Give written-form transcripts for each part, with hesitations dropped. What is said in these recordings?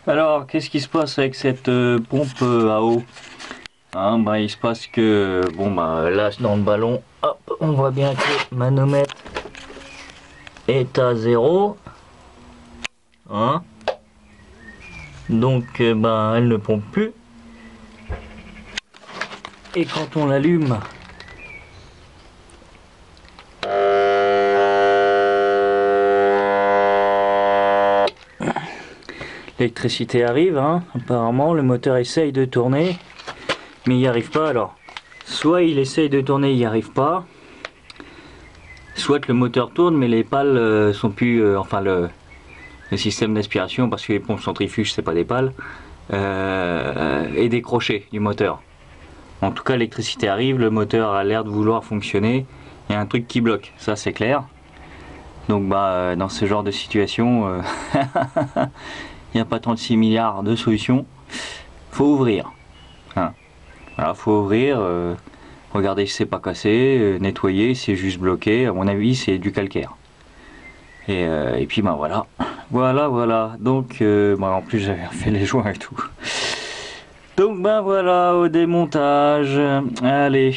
Alors, qu'est-ce qui se passe avec cette pompe à eau? Hein, bah, il se passe que, bon, bah, là, dans le ballon, hop, on voit bien que le manomètre est à 0. Hein, donc, bah, elle ne pompe plus. Et quand on l'allume, l'électricité arrive. Hein. Apparemment, le moteur essaye de tourner, mais il n'y arrive pas. Alors, soit il essaye de tourner, il n'y arrive pas. Soit le moteur tourne, mais les pales sont plus, enfin le système d'aspiration, parce que les pompes centrifuges c'est pas des pales, est décroché du moteur. En tout cas, l'électricité arrive, le moteur a l'air de vouloir fonctionner. Il y a un truc qui bloque, ça c'est clair. Donc bah dans ce genre de situation, il n'y a pas 36 milliards de solutions. Faut ouvrir. Hein. Voilà, faut ouvrir. Regardez si c'est pas cassé, nettoyer, si c'est juste bloqué. À mon avis, c'est du calcaire. Et puis ben voilà. Voilà. Donc en plus j'avais refait les joints et tout. Donc ben voilà, au démontage. Allez.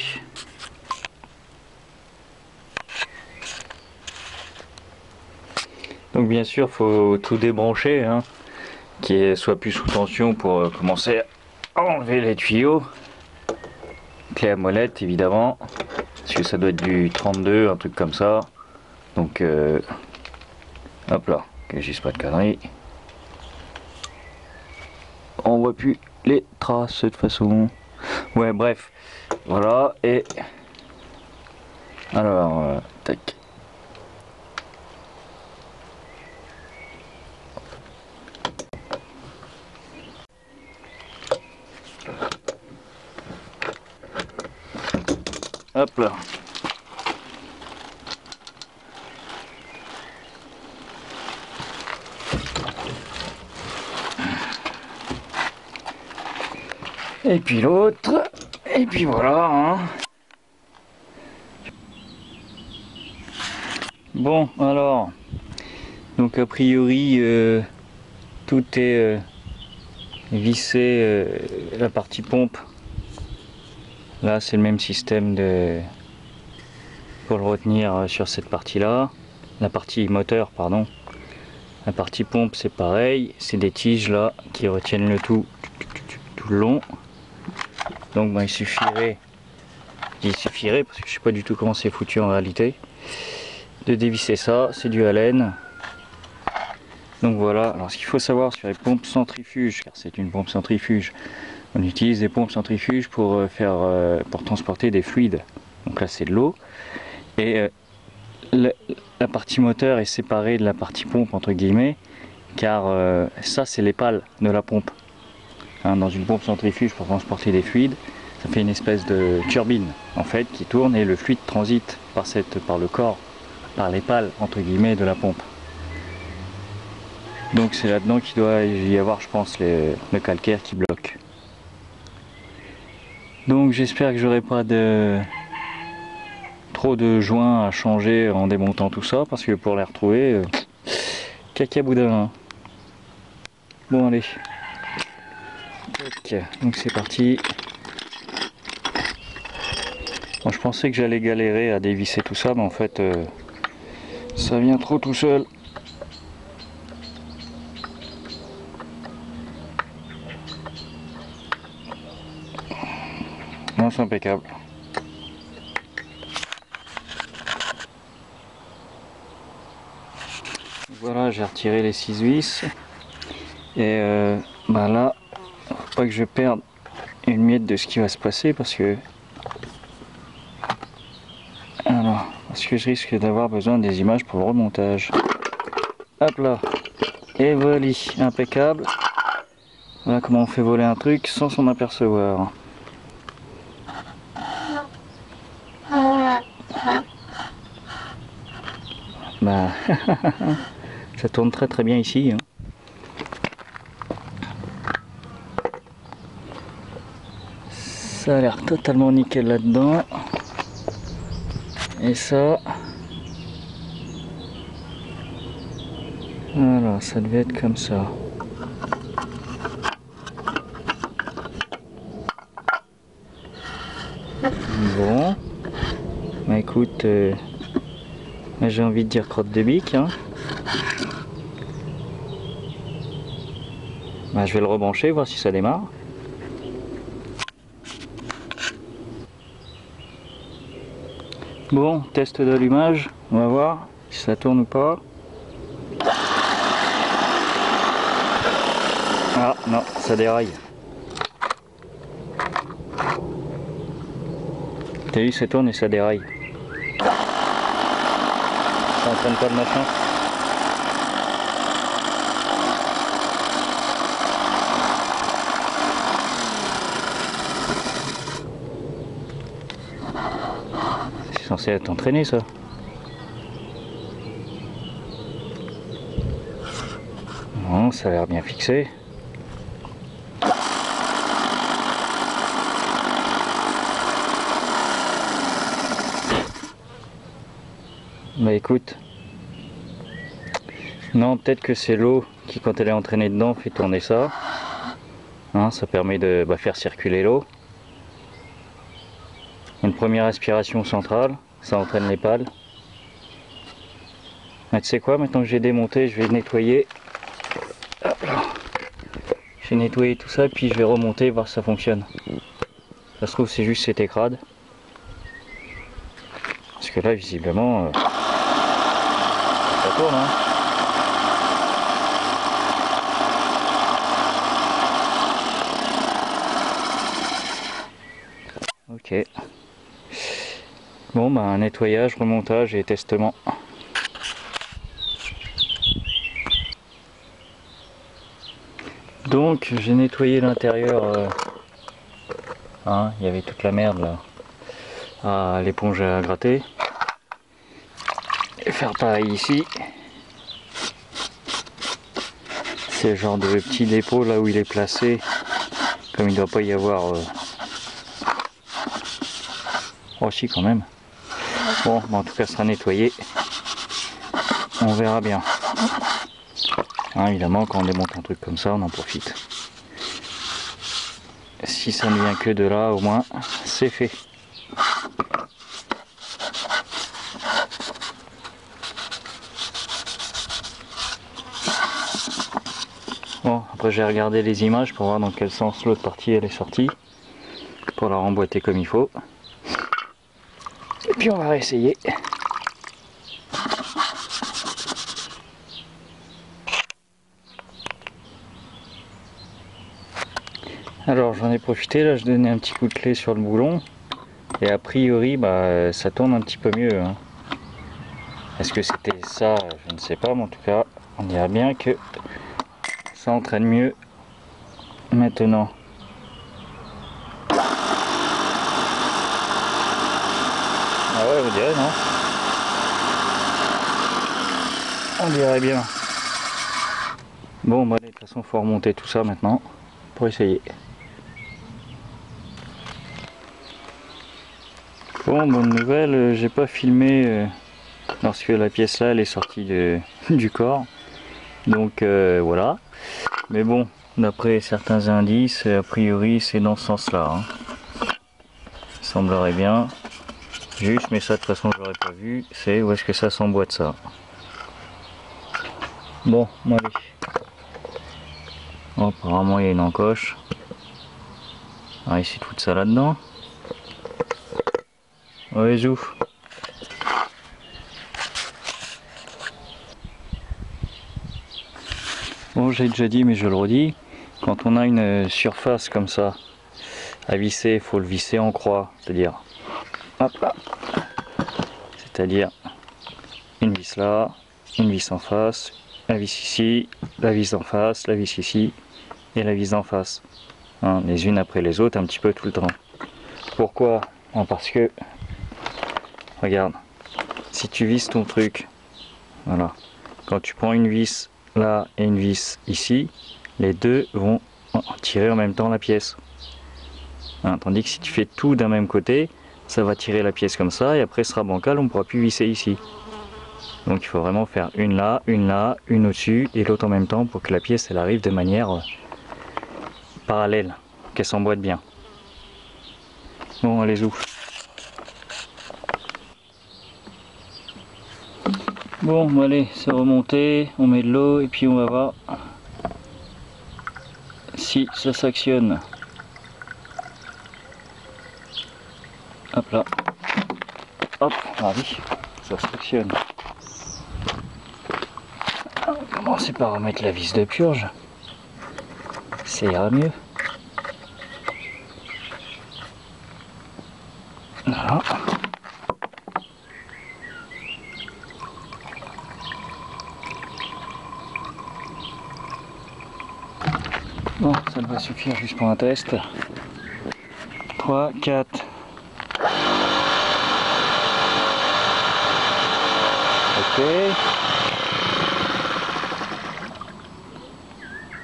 Donc bien sûr, faut tout débrancher, hein, qui soit plus sous tension pour commencer à enlever les tuyaux. Clé à molette évidemment, parce que ça doit être du 32, un truc comme ça. Donc hop là, que je dise pas de conneries. On voit plus les traces de toute façon. Ouais, bref, voilà. Et alors tac. Hop là. Et puis l'autre. Et puis voilà. Hein. Bon, alors. Donc a priori, tout est vissé, la partie pompe. Là, c'est le même système pour le retenir sur cette partie-là. La partie moteur, pardon. La partie pompe, c'est pareil. C'est des tiges là qui retiennent le tout le long. Donc, il suffirait, parce que je sais pas du tout comment c'est foutu en réalité, de dévisser ça. C'est du Allen. Donc voilà. Alors, ce qu'il faut savoir sur les pompes centrifuges, car c'est une pompe centrifuge, on utilise des pompes centrifuges pour transporter des fluides. Donc là, c'est de l'eau. Et la partie moteur est séparée de la partie pompe entre guillemets, car ça c'est les pales de la pompe. Hein, dans une pompe centrifuge pour transporter des fluides, ça fait une espèce de turbine en fait qui tourne et le fluide transite par le corps, par les pales entre guillemets de la pompe. Donc c'est là-dedans qu'il doit y avoir, je pense, le calcaire qui bloque. Donc j'espère que j'aurai pas trop de joints à changer en démontant tout ça, parce que pour les retrouver, caca boudin. Bon allez. Ok, donc c'est parti. Bon, je pensais que j'allais galérer à dévisser tout ça, mais en fait ça vient trop tout seul. Non, c'est impeccable. Voilà, j'ai retiré les 6 vis. Et là, faut pas que je perde une miette de ce qui va se passer, parce que je risque d'avoir besoin des images pour le remontage. Hop là. Et voilà, impeccable. Voilà comment on fait voler un truc sans s'en apercevoir. Bah, ça tourne très bien ici. Hein. Ça a l'air totalement nickel là-dedans. Et ça... Voilà, ça devait être comme ça. j'ai envie de dire crotte de bique. Hein. Bah, je vais le rebrancher, voir si ça démarre. Bon, test d'allumage, on va voir si ça tourne ou pas. Ah non, ça déraille. T'as vu, ça tourne et ça déraille. Ça entraîne pas le machin. C'est censé être entraîné ça. Non, ça a l'air bien fixé. Bah écoute, non, peut-être que c'est l'eau qui, quand elle est entraînée dedans, fait tourner ça. Hein, ça permet de faire circuler l'eau. Une première aspiration centrale, ça entraîne les pales. Ah, tu sais quoi, maintenant que j'ai démonté, je vais nettoyer. Je vais nettoyer tout ça, puis je vais remonter, voir si ça fonctionne. Ça se trouve, c'est juste c'était crade. Parce que là, visiblement, ça tourne. Hein. Ok. Bon, bah, nettoyage, remontage et testement. Donc, j'ai nettoyé l'intérieur. Hein, il y avait toute la merde là. À l'éponge à gratter. Et faire pareil ici. C'est le genre de petit dépôt là où il est placé. Comme il ne doit pas y avoir... Oh si, quand même. Bon, en tout cas, ça sera nettoyé. On verra bien. Hein, évidemment, quand on démonte un truc comme ça, on en profite. Si ça ne vient que de là, au moins, c'est fait. Bon, après j'ai regardé les images pour voir dans quel sens l'autre partie elle est sortie. Pour la remboîter comme il faut. Et puis on va réessayer. Alors j'en ai profité, là je donnais un petit coup de clé sur le boulon. Et a priori bah, ça tourne un petit peu mieux. Hein. Est-ce que c'était ça? Je ne sais pas, mais en tout cas on dirait bien que ça entraîne mieux maintenant. Ah ouais, vous direz, non? On dirait bien. Bon, bah, de toute façon, il faut remonter tout ça maintenant pour essayer. Bon, bonne nouvelle, j'ai pas filmé lorsque la pièce là elle est sortie du corps. Donc voilà. Mais bon, d'après certains indices, a priori c'est dans ce sens là. Hein. Il semblerait bien. Juste, mais ça de toute façon je l'aurais pas vu, c'est où est-ce que ça s'emboîte ça. Bon, allez. Oh, apparemment il y a une encoche. On va essayer de foutre ça là-dedans. Ouais, zou. Bon, j'ai déjà dit, mais je le redis, quand on a une surface comme ça à visser, il faut le visser en croix, c'est-à-dire, hop là, c'est-à-dire une vis là, une vis en face, la vis ici, la vis en face, la vis ici et la vis en face, hein, les unes après les autres, un petit peu tout le temps. Pourquoi? Parce que, regarde, si tu visses ton truc, voilà, quand tu prends une vis là et une vis ici, les deux vont tirer en même temps la pièce. Hein, tandis que si tu fais tout d'un même côté, ça va tirer la pièce comme ça et après ce sera bancal, on ne pourra plus visser ici. Donc il faut vraiment faire une là, une au-dessus et l'autre en même temps pour que la pièce elle arrive de manière parallèle, qu'elle s'emboîte bien. Bon, allez, zou. Bon, allez, c'est remonté, on met de l'eau et puis on va voir si ça s'actionne. Hop là. Hop, allez, ça s'actionne. On va commencer par remettre la vis de purge. Ça ira mieux. Voilà. Bon, ça devrait suffire juste pour un test. 3, 4. Ok.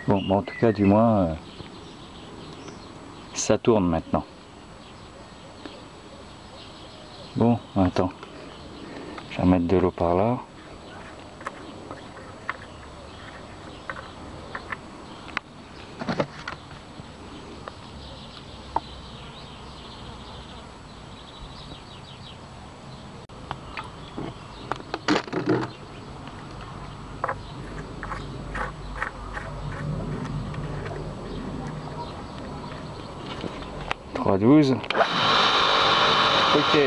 Bon, en tout cas, du moins, ça tourne maintenant. Bon, attends. Je vais remettre de l'eau par là. « 3,12 ». Ok.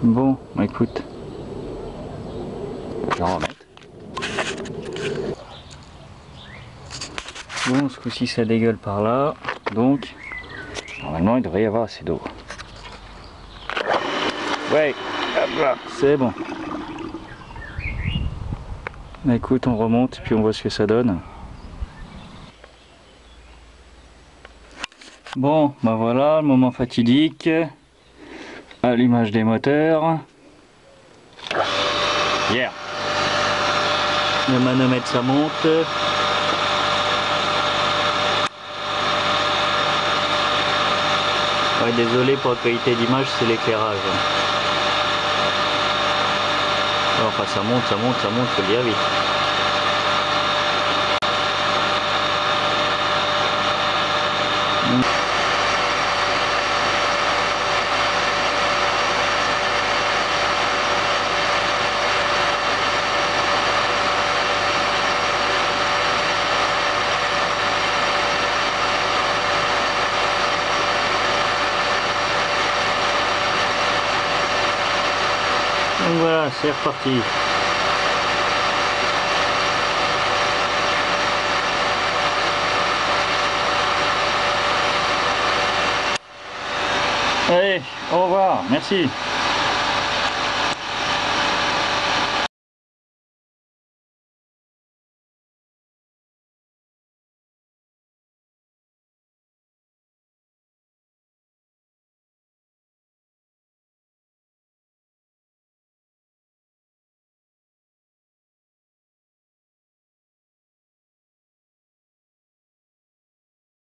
Bon, écoute. Je vais en remettre. Bon, ce coup-ci ça dégueule par là. Donc, normalement il devrait y avoir assez d'eau. Ouais, hop là, c'est bon. Écoute, on remonte puis on voit ce que ça donne. Bon, ben voilà, le moment fatidique. Allumage des moteurs. Yeah. Le manomètre ça monte. Ouais, désolé pour la qualité d'image, c'est l'éclairage. Enfin ça monte, faut le dire vite. Donc voilà, c'est reparti. Allez, au revoir, merci.